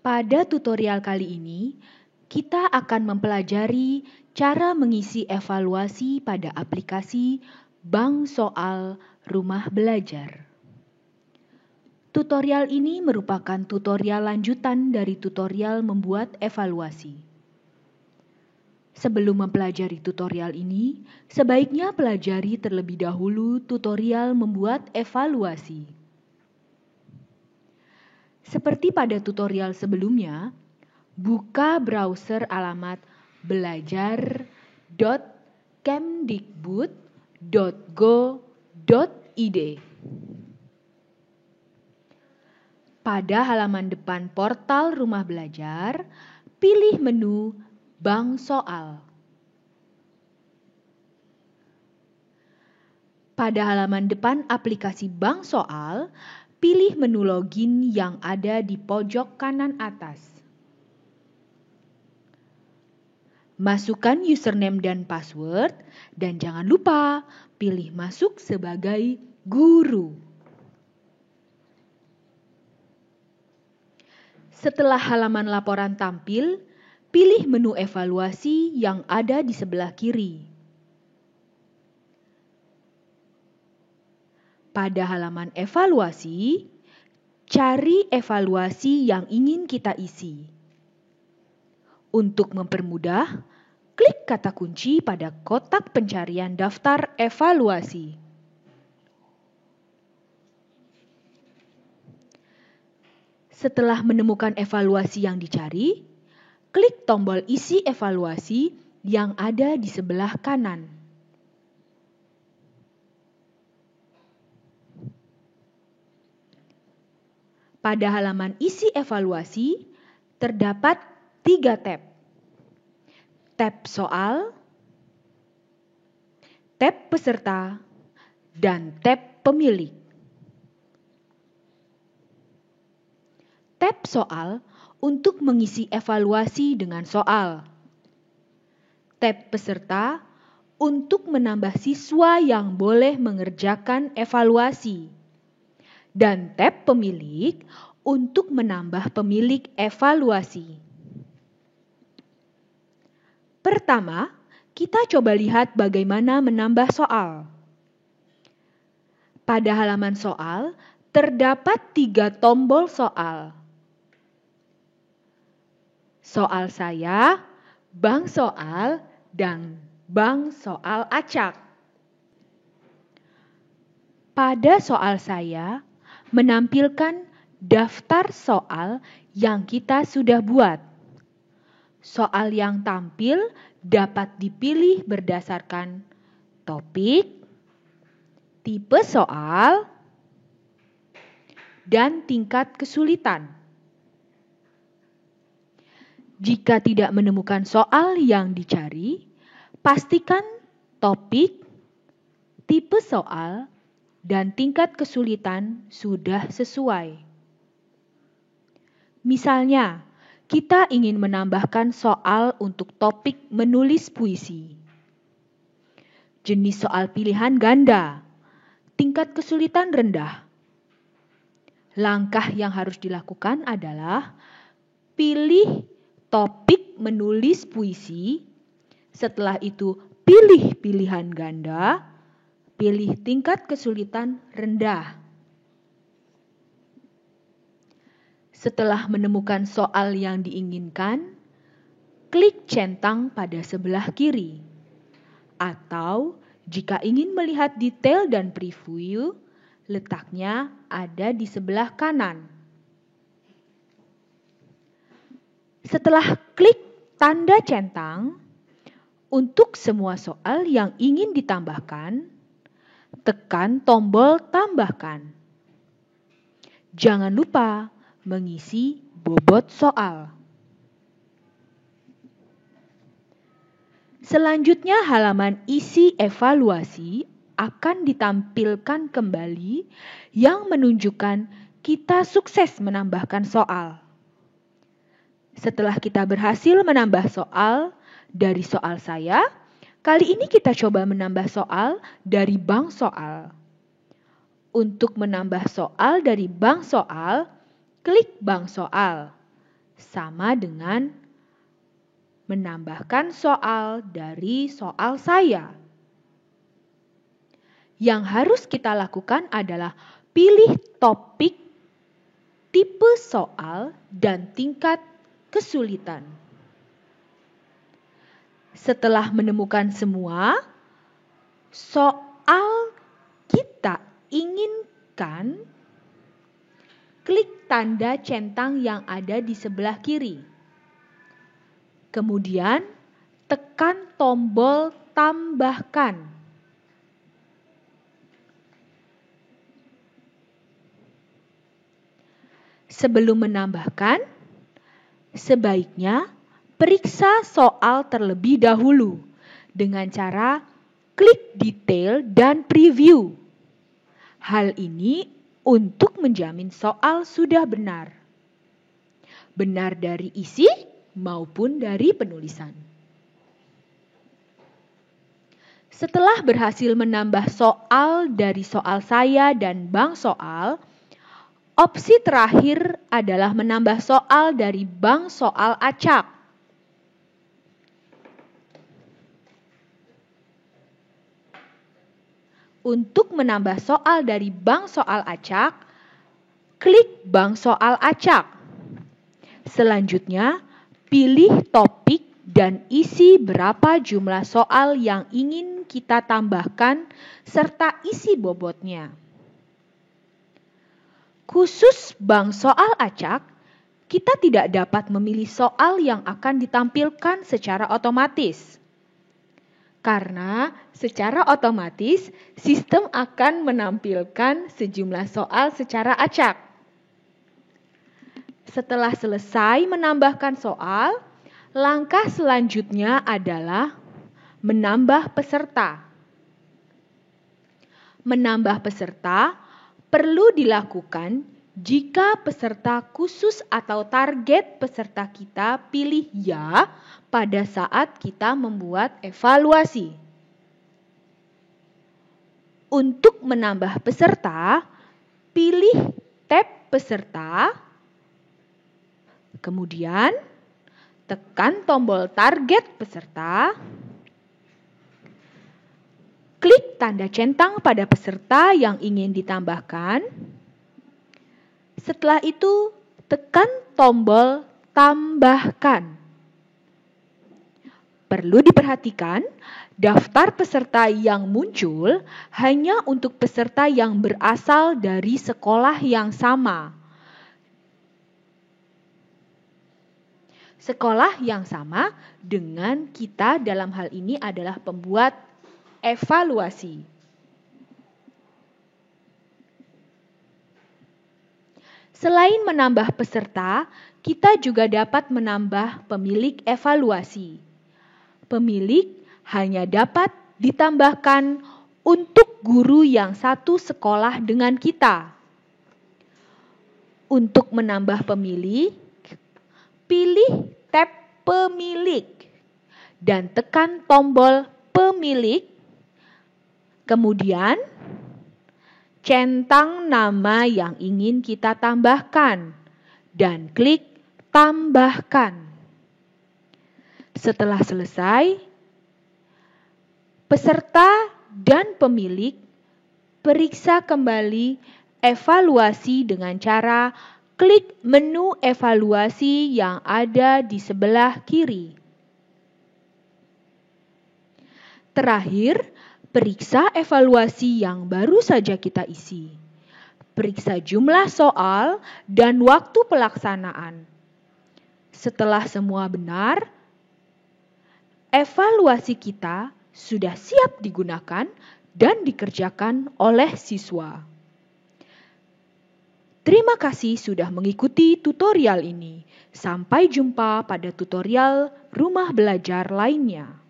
Pada tutorial kali ini, kita akan mempelajari cara mengisi evaluasi pada aplikasi Bank Soal Rumah Belajar. Tutorial ini merupakan tutorial lanjutan dari tutorial membuat evaluasi. Sebelum mempelajari tutorial ini, sebaiknya pelajari terlebih dahulu tutorial membuat evaluasi. Seperti pada tutorial sebelumnya, buka browser alamat belajar.kemdikbud.go.id. Pada halaman depan portal Rumah Belajar, pilih menu Bank Soal. Pada halaman depan aplikasi Bank Soal, pilih menu login yang ada di pojok kanan atas. Masukkan username dan password, dan jangan lupa pilih masuk sebagai guru. Setelah halaman laporan tampil, pilih menu evaluasi yang ada di sebelah kiri. Pada halaman evaluasi, cari evaluasi yang ingin kita isi. Untuk mempermudah, klik kata kunci pada kotak pencarian daftar evaluasi. Setelah menemukan evaluasi yang dicari, klik tombol isi evaluasi yang ada di sebelah kanan. Pada halaman isi evaluasi, terdapat 3 tab. Tab soal, tab peserta, dan tab pemilik. Tab soal untuk mengisi evaluasi dengan soal. Tab peserta untuk menambah siswa yang boleh mengerjakan evaluasi. Dan tab pemilik untuk menambah pemilik evaluasi. Pertama, kita coba lihat bagaimana menambah soal. Pada halaman soal, terdapat 3 tombol soal. Soal saya, bank soal, dan bank soal acak. Pada soal saya, menampilkan daftar soal yang kita sudah buat. Soal yang tampil dapat dipilih berdasarkan topik, tipe soal, dan tingkat kesulitan. Jika tidak menemukan soal yang dicari, pastikan topik, tipe soal, dan tingkat kesulitan sudah sesuai. Misalnya, kita ingin menambahkan soal untuk topik menulis puisi. Jenis soal pilihan ganda, tingkat kesulitan rendah. Langkah yang harus dilakukan adalah pilih topik menulis puisi, setelah itu pilih pilihan ganda, pilih tingkat kesulitan rendah. Setelah menemukan soal yang diinginkan, klik centang pada sebelah kiri. Atau jika ingin melihat detail dan preview, letaknya ada di sebelah kanan. Setelah klik tanda centang, untuk semua soal yang ingin ditambahkan, tekan tombol tambahkan. Jangan lupa mengisi bobot soal. Selanjutnya halaman isi evaluasi akan ditampilkan kembali yang menunjukkan kita sukses menambahkan soal. Setelah kita berhasil menambah soal dari soal saya, kali ini kita coba menambah soal dari bank soal. Untuk menambah soal dari bank soal, klik bank soal. sama dengan menambahkan soal dari soal saya. Yang harus kita lakukan adalah pilih topik, tipe soal, dan tingkat kesulitan. Setelah menemukan semua soal kita inginkan, klik tanda centang yang ada di sebelah kiri. Kemudian tekan tombol tambahkan. Sebelum menambahkan, sebaiknya periksa soal terlebih dahulu dengan cara klik detail dan preview. Hal ini untuk menjamin soal sudah benar. Benar dari isi maupun dari penulisan. Setelah berhasil menambah soal dari soal saya dan bank soal, opsi terakhir adalah menambah soal dari bank soal acak. Untuk menambah soal dari bank soal acak, klik bank soal acak. Selanjutnya, pilih topik dan isi berapa jumlah soal yang ingin kita tambahkan serta isi bobotnya. Khusus bank soal acak, kita tidak dapat memilih soal yang akan ditampilkan secara otomatis. Karena secara otomatis sistem akan menampilkan sejumlah soal secara acak. Setelah selesai menambahkan soal, langkah selanjutnya adalah menambah peserta. Menambah peserta perlu dilakukan jika peserta khusus atau target peserta kita pilih ya pada saat kita membuat evaluasi. Untuk menambah peserta, pilih tab peserta, kemudian tekan tombol target peserta, klik tanda centang pada peserta yang ingin ditambahkan. Setelah itu, tekan tombol tambahkan. Perlu diperhatikan, daftar peserta yang muncul hanya untuk peserta yang berasal dari sekolah yang sama. Sekolah yang sama dengan kita dalam hal ini adalah pembuat evaluasi. Selain menambah peserta, kita juga dapat menambah pemilik evaluasi. Pemilik hanya dapat ditambahkan untuk guru yang satu sekolah dengan kita. Untuk menambah pemilik, pilih tab pemilik dan tekan tombol pemilik, kemudian centang nama yang ingin kita tambahkan dan klik tambahkan. Setelah selesai, peserta dan pemilik periksa kembali evaluasi dengan cara klik menu evaluasi yang ada di sebelah kiri. Terakhir, periksa evaluasi yang baru saja kita isi. Periksa jumlah soal dan waktu pelaksanaan. Setelah semua benar, evaluasi kita sudah siap digunakan dan dikerjakan oleh siswa. Terima kasih sudah mengikuti tutorial ini. Sampai jumpa pada tutorial rumah belajar lainnya.